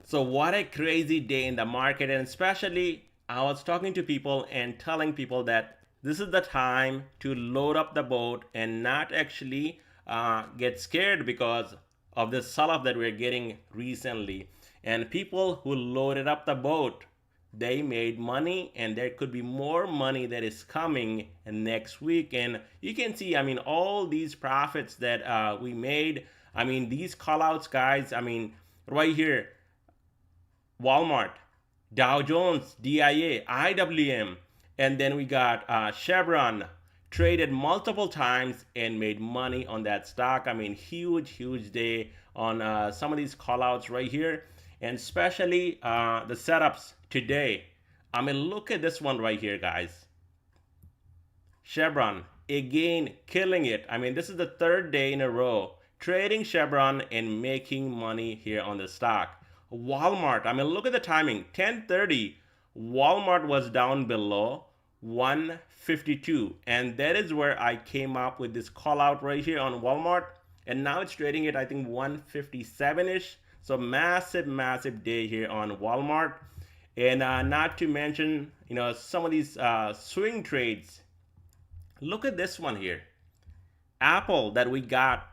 So what a crazy day in the market, and especially I was talking to people and telling people that this is the time to load up the boat and not actually get scared because of the sell-off that we're getting recently. And people who loaded up the boat, they made money, and there could be more money that is coming next week. And you can see, I mean, all these profits that we made. I mean, these callouts, guys. I mean, right here, Walmart, Dow Jones, DIA, IWM, and then we got Chevron, traded multiple times and made money on that stock. I mean, huge day on some of these callouts right here, and especially the setups today. I mean, look at this one right here, guys. Chevron, again, killing it. I mean, this is the third day in a row trading Chevron and making money here on the stock. Walmart, I mean, look at the timing, 10:30. Walmart was down below 152, and that is where I came up with this call out right here on Walmart, and now it's trading at, I think, 157-ish. So massive day here on Walmart. And not to mention, some of these swing trades. Look at this one here. Apple, that we got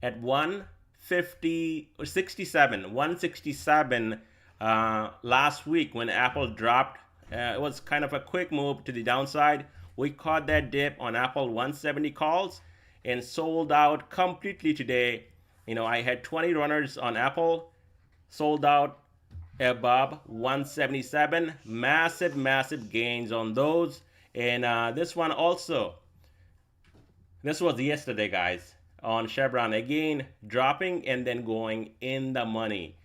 at 150 or 67, 167 last week when Apple dropped. It was kind of a quick move to the downside. We caught that dip on Apple 170 calls and sold out completely today. I had 20 runners on Apple, sold out above 177. Massive gains on those. And this one also, this was yesterday, guys, on Chevron, again dropping and then going in the money.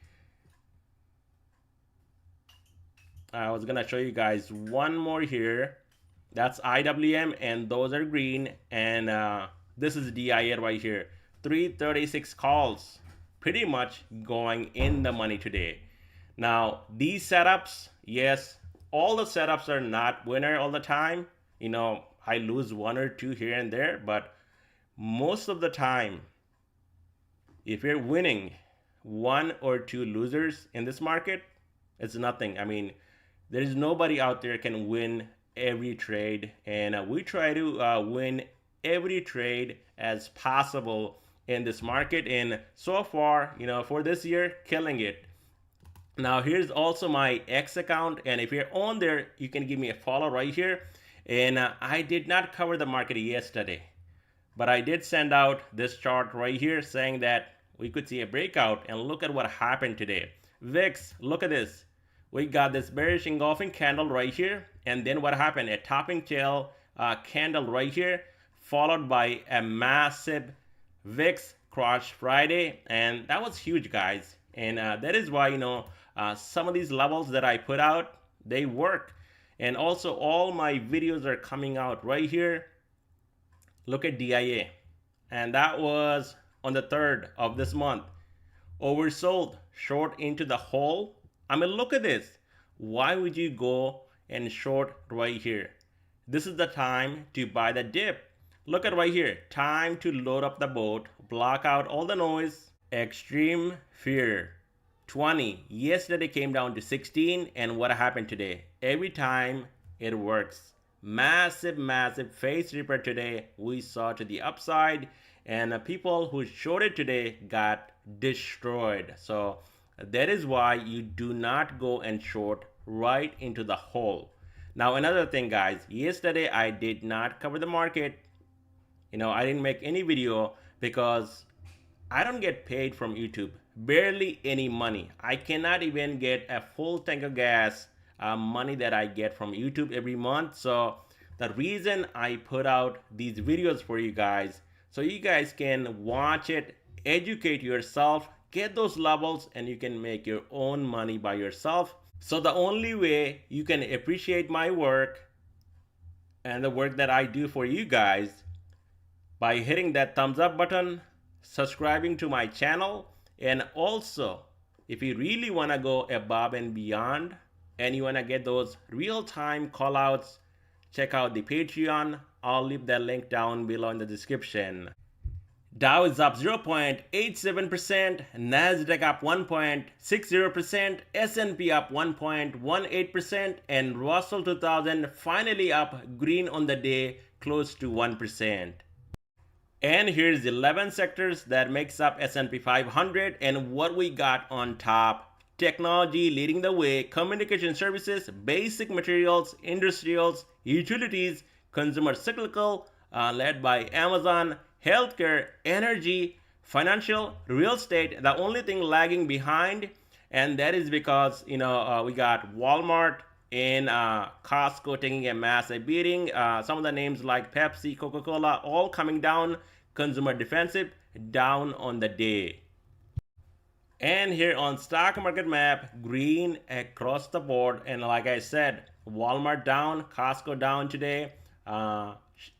I was gonna show you guys one more here. That's IWM, and those are green, and this is DIA right here. 336 calls, pretty much going in the money today. Now these setups, yes, all the setups are not winner all the time. I lose one or two here and there, but most of the time, if you're winning one or two losers in this market, it's nothing. I mean, there is nobody out there can win every trade, and we try to win every trade as possible in this market. And so far, for this year, killing it. Now here's also my X account, and if you're on there, you can give me a follow right here. And I did not cover the market yesterday, but I did send out this chart right here saying that we could see a breakout, and look at what happened today. VIX, look at this. We got this bearish engulfing candle right here, and then what happened? A topping tail candle right here, followed by a massive VIX crash Friday, and that was huge, guys. And that is why, some of these levels that I put out, they work. And also all my videos are coming out right here. Look at DIA, and that was on the 3rd of this month. Oversold, short into the hole. I mean, look at this. Why would you go and short right here? This is the time to buy the dip. Look at right here. Time to load up the boat, block out all the noise. Extreme fear. 20. Yesterday came down to 16, and what happened today? Every time it works. Massive face ripper today. We saw to the upside, and people who shorted today got destroyed. So that is why you do not go and short right into the hole. Now another thing, guys, yesterday I did not cover the market. I didn't make any video because I don't get paid from YouTube, barely any money. I cannot even get a full tank of gas money that I get from YouTube every month. So the reason I put out these videos for you guys, so you guys can watch it, educate yourself, get those levels, and you can make your own money by yourself. So the only way you can appreciate my work and the work that I do for you guys, by hitting that thumbs up button, subscribing to my channel, and also if you really want to go above and beyond and you want to get those real-time callouts, check out the Patreon. I'll leave that link down below in the description. Dow is up 0.87%, nasdaq up 1.60%, S&P up 1.18%, and Russell 2000 finally up green on the day, close to 1%. And here's 11 sectors that makes up S&P 500 and what we got on top. Technology leading the way, communication services, basic materials, industrials, utilities, consumer cyclical, led by Amazon, healthcare, energy, financial, real estate. The only thing lagging behind, and that is because we got Walmart and Costco taking a massive beating. Some of the names like Pepsi, Coca-Cola, all coming down. Consumer defensive down on the day. And here on stock market map, green across the board. And like I said, Walmart down, Costco down today.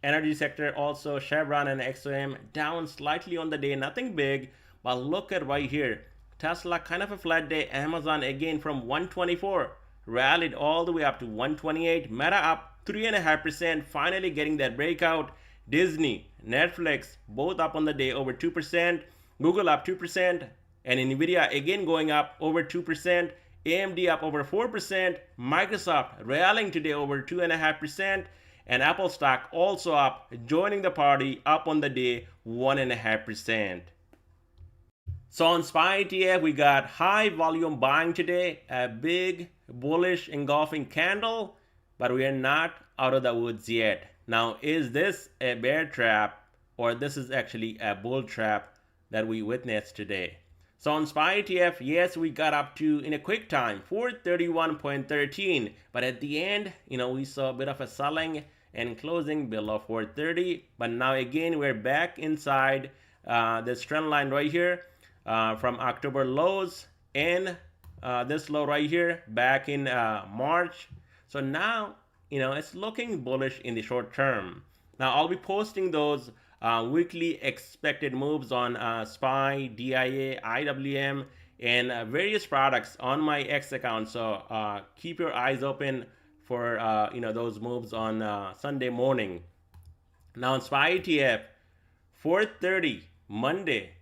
Energy sector also, Chevron and XOM down slightly on the day, nothing big. But look at right here, Tesla kind of a flat day. Amazon again from 124 rallied all the way up to 128. Meta up 3.5%, finally getting that breakout. Disney, Netflix, both up on the day over 2%. Google up 2%. And Nvidia again going up over 2%. AMD up over 4%. Microsoft rallying today over 2.5%. And Apple stock also up, joining the party, up on the day 1.5%. So on SPY ETF, we got high volume buying today, a big bullish engulfing candle, but we are not out of the woods yet. Now, is this a bear trap or this is actually a bull trap that we witnessed today? So on SPY ETF, yes, we got up to, in a quick time, 431.13, but at the end, we saw a bit of a selling and closing below 430. But now again, we're back inside this trend line right here from October lows and this low right here back in March. So now, it's looking bullish in the short term. Now I'll be posting those weekly expected moves on SPY, DIA, IWM, and various products on my X account. So keep your eyes open for those moves on Sunday morning. Now on SPY ETF, 430 Monday.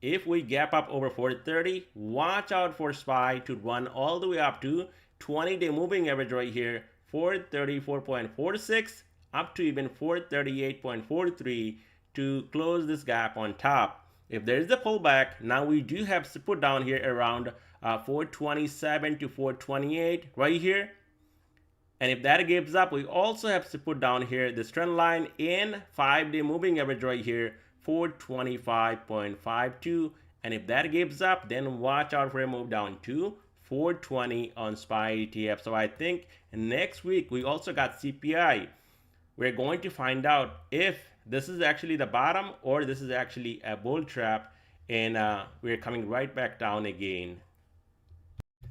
If we gap up over 430, watch out for SPY to run all the way up to 20-day moving average right here, 434.46 up to even 438.43 to close this gap on top. If there is a pullback, now we do have support down here around 427 to 428 right here. And if that gives up, we also have support down here, this trend line in 5-day moving average right here, 425.52. And if that gives up, then watch out for a move down to 420 on SPY ETF. So I think next week we also got CPI. We're going to find out if this is actually the bottom or this is actually a bull trap, and we're coming right back down again.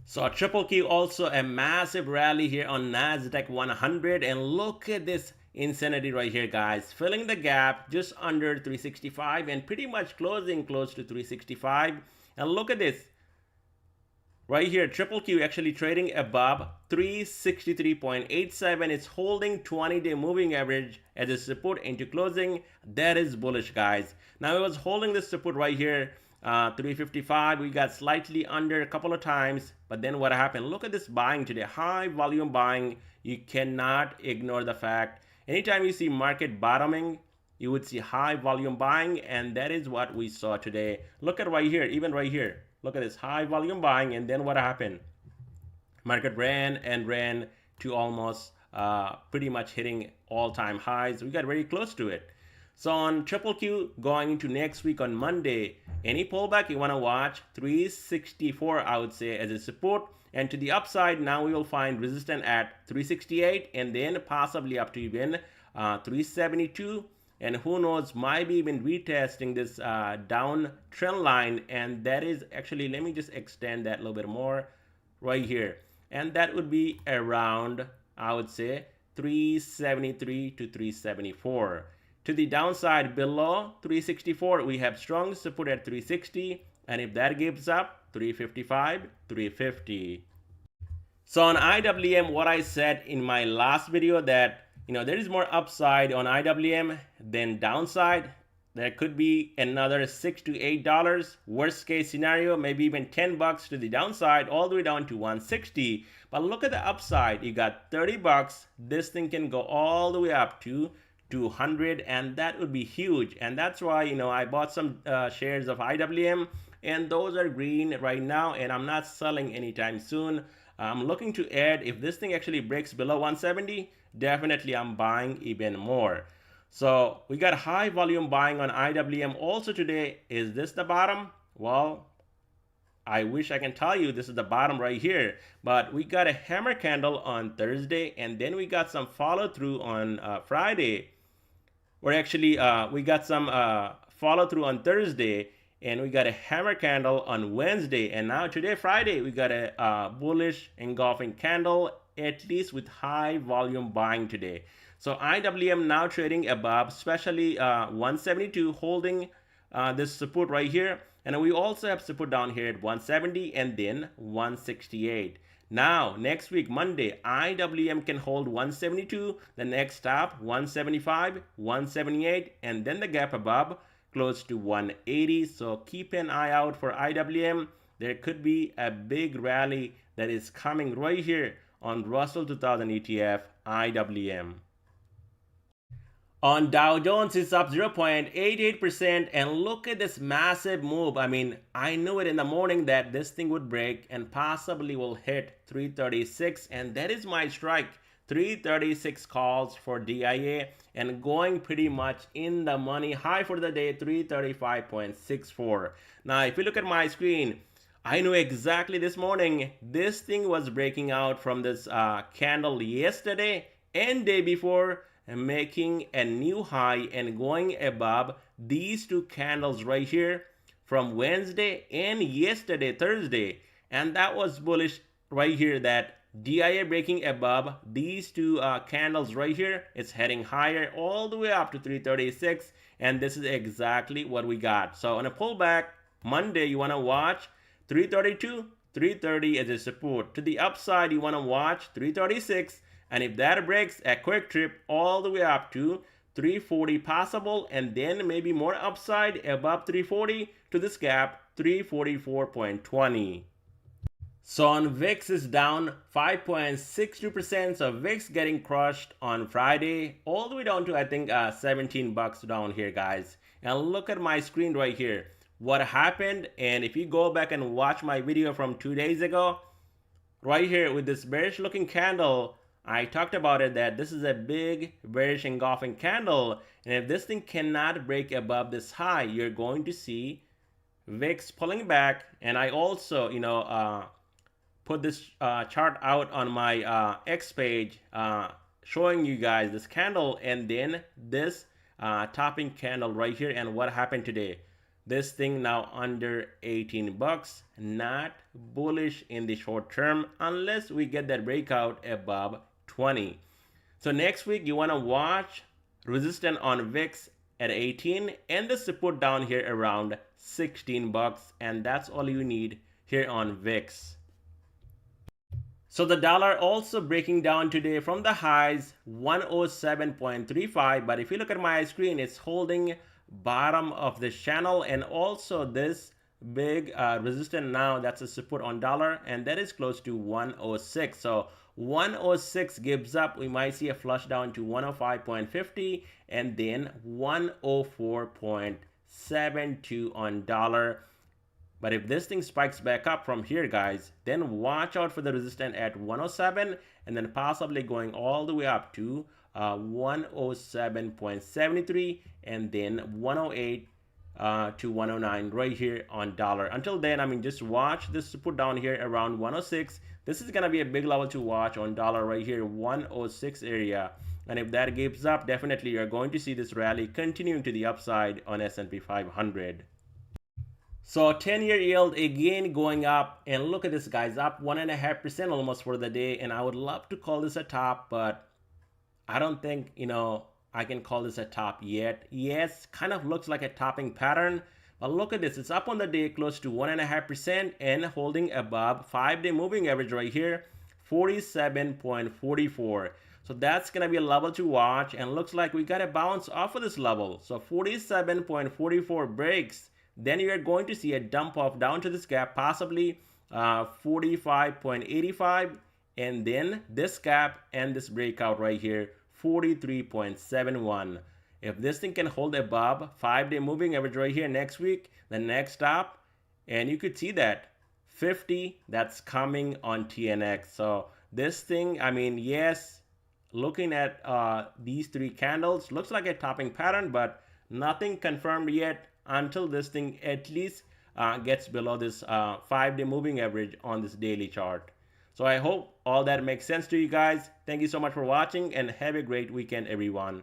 So triple Q also a massive rally here on NASDAQ 100, and look at this insanity right here, guys, filling the gap just under 365 and pretty much closing close to 365. And look at this right here, triple Q actually trading above 363.87. It's holding 20-day moving average as a support into closing. That is bullish, guys. Now it was holding this support right here, 355. We got slightly under a couple of times, but then what happened? Look at this buying today, high volume buying. You cannot ignore the fact anytime you see market bottoming, you would see high volume buying, and that is what we saw today. Look at right here, even right here. Look at this high volume buying, and then what happened? Market ran and ran to almost pretty much hitting all-time highs. We got very close to it. So on triple Q going into next week on Monday, any pullback you want to watch 364, I would say, as a support. And to the upside, now we will find resistance at 368 and then possibly up to even 372. And who knows, might be even retesting this down trend line. And that is actually, let me just extend that a little bit more right here. And that would be around, I would say, 373 to 374. To the downside below 364, we have strong support at 360. And if that gives up, 355, 350. So on IWM, what I said in my last video that there is more upside on IWM than downside. there could be another $6 to $8. Worst case scenario, maybe even $10 to the downside, all the way down to 160. But look at the upside. You got $30. This thing can go all the way up to 200, and that would be huge. And that's why, I bought some shares of IWM, and those are green right now, and I'm not selling anytime soon. I'm looking to add, if this thing actually breaks below 170, definitely I'm buying even more. So we got high volume buying on IWM also today. Is this the bottom? Well, I wish I can tell you this is the bottom right here, but we got a hammer candle on Thursday, and then we got some follow through on Friday. Or actually, we got some follow through on Thursday, and we got a hammer candle on Wednesday, and now today, Friday, we got a bullish engulfing candle, at least with high volume buying today. So IWM now trading above, especially 172, holding this support right here, and we also have support down here at 170 and then 168. Now, next week, Monday, IWM can hold 172, the next stop 175, 178, and then the gap above close to 180. So keep an eye out for IWM. There could be a big rally that is coming right here on Russell 2000 ETF IWM. On Dow Jones, it's up 0.88%, and look at this massive move. I mean, I knew it in the morning that this thing would break and possibly will hit 336, and that is my strike. 336 calls for DIA and going pretty much in the money. High for the day, 335.64. Now, if you look at my screen, I knew exactly this morning this thing was breaking out from this candle yesterday and day before, and making a new high and going above these two candles right here from Wednesday and yesterday, Thursday. And that was bullish right here, that DIA breaking above these two candles right here. It's heading higher all the way up to 336, and this is exactly what we got. So on a pullback Monday, you want to watch 332, 330 as a support. To the upside, you want to watch 336, and if that breaks, a quick trip all the way up to 340 possible, and then maybe more upside above 340 to this gap, 344.20. So on VIX is down 5.62%. So VIX getting crushed on Friday all the way down to, I think, $17 down here, guys. And look at my screen right here. What happened? And if you go back and watch my video from 2 days ago, right here with this bearish looking candle, I talked about it, that this is a big bearish engulfing candle, and if this thing cannot break above this high, you're going to see VIX pulling back. And I also, put this chart out on my X page, showing you guys this candle and then this topping candle right here. And what happened today? This thing now under $18, not bullish in the short term unless we get that breakout above 20. So next week, you want to watch resistance on VIX at 18 and the support down here around $16, and that's all you need here on VIX. So the dollar also breaking down today from the highs 107.35, but if you look at my screen, it's holding bottom of the channel, and also this big resistance now, that's a support on dollar, and that is close to 106. So 106 gives up, we might see a flush down to 105.50 and then 104.72 on dollar. But if this thing spikes back up from here, guys, then watch out for the resistance at 107 and then possibly going all the way up to 107.73 and then 108 to 109 right here on dollar. Until then, just watch this support down here around 106. This is gonna be a big level to watch on dollar right here, 106 area. And if that gives up, definitely you're going to see this rally continuing to the upside on S&P 500. So 10-year yield again going up, and look at this, guys, up 1.5% almost for the day. And I would love to call this a top, but I don't think I can call this a top yet. Yes, kind of looks like a topping pattern, but look at this, it's up on the day close to 1.5% and holding above 5-day moving average right here, 47.44. So that's going to be a level to watch, and looks like we got a bounce off of this level. So 47.44 breaks, then you're going to see a dump off down to this gap, possibly 45.85, and then this gap and this breakout right here, 43.71. If this thing can hold above 5-day moving average right here next week, the next stop, and you could see that 50, that's coming on TNX. So this thing, I mean, yes, looking at these three candles, looks like a topping pattern, but nothing confirmed yet until this thing at least gets below this 5-day moving average on this daily chart. So I hope all that makes sense to you guys. Thank you so much for watching, and have a great weekend, everyone.